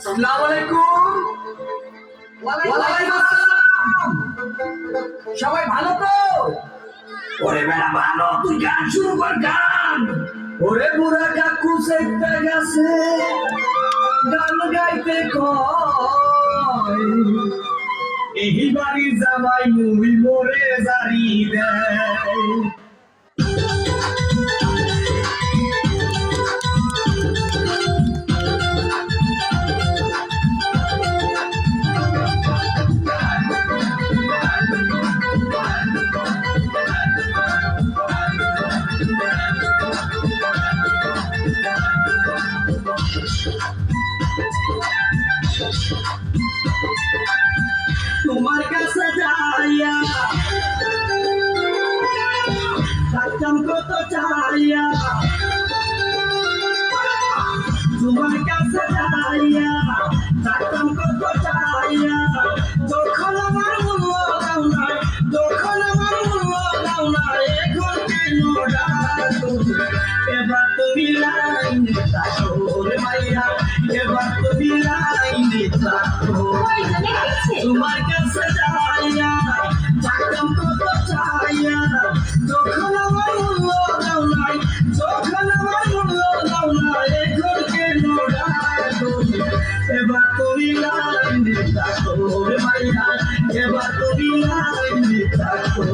আসসালামু আলাইকুম। ওয়ালাইকুম আসসালাম। সবাই ভালো তো? ওরে বেড়া ভালো, তুই গান শুরু কর গান। ওরে বুড়া কাকু সেটা গেছে গান গাইতে কয়, এই বাড়ির জামাই মুই মোরে জারি দেয়। তোমার কাছে যাইয়া থাকতাম কত চাইয়া, তোমার কাছে যাইয়া থাকতাম কত চাইয়া, যখন আমার মূল্য দাও না, যখন আমার মূল্য দাও না, এখন কেন ডাকো? এবার তুমি লাইনে থাকো রে মাইয়া, এবার তুমি লাইনে থাকো। তোমার কাছে যাইয়া থাকতাম কত চাইয়া, যখন আমার মূল্য দাও নাই, যখন আমার মূল্য দাও না, এখন কেন ডাকো? এবার তুমি লাইনে থাকো রে মাইয়া, এবার তুমি লাইনে থাকো।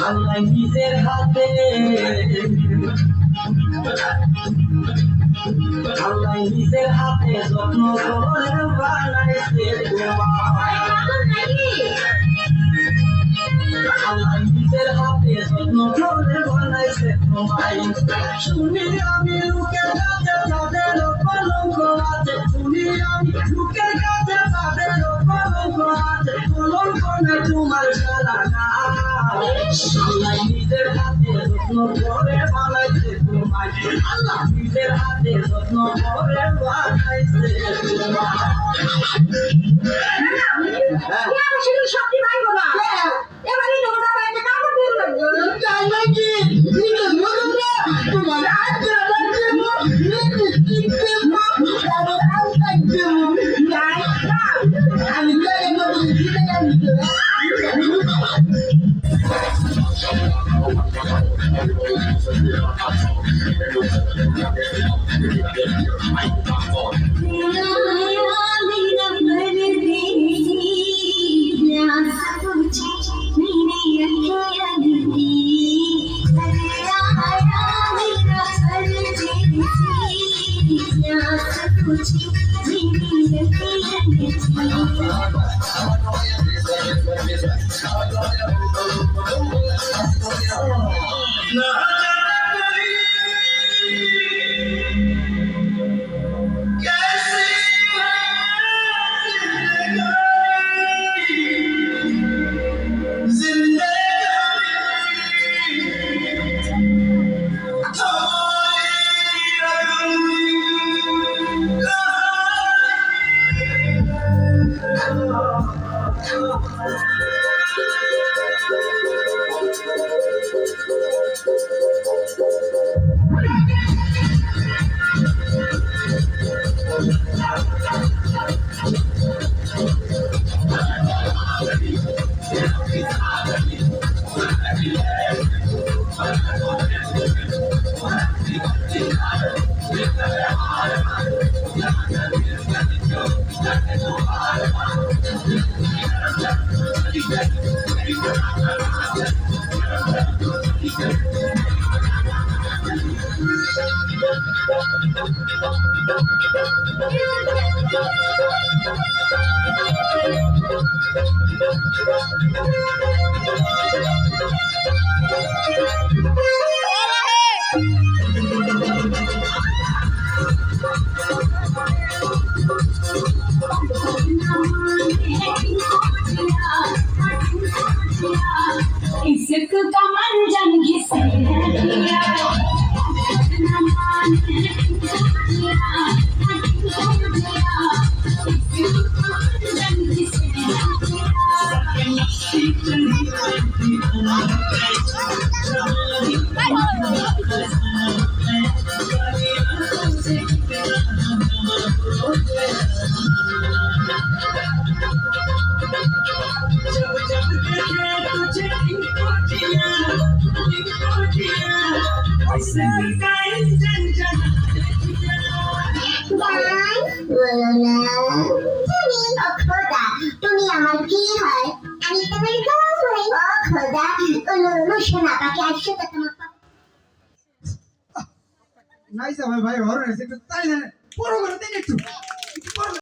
আল্লাহ নিজের হাতে, আল্লাহ নিজের হাতে যত্ন করে বানাইছে তোমায়, আল্লাহ নিজের হাতে যত্ন করে বানাইছে তোমায়। শুনি আমি লোকের কাছে তাদের কলঙ্ক আছে, শুনি আমি লোকের কাছে তাদের কলঙ্ক আছে, কলঙ্ক নাই তোমার সারা না। আল্লাহ নিজের হাতে যত্ন করে বানাইছে তোমায়, আল্লাহ নিজের হাতে যত্ন করে বানাইছে তোমায়। Yeah. इश्क का मंजन घिसे दिया न माने दिया इश्क का मंजन घिसे খোদা তুমি আমার কি হয় আমি তোমার বউ হই ও খোদা শোনা পাখি আসছে তো তোমার নাইস আমার ভাই ঘরে এসে তাই জানে পুরো করে দেখ একটু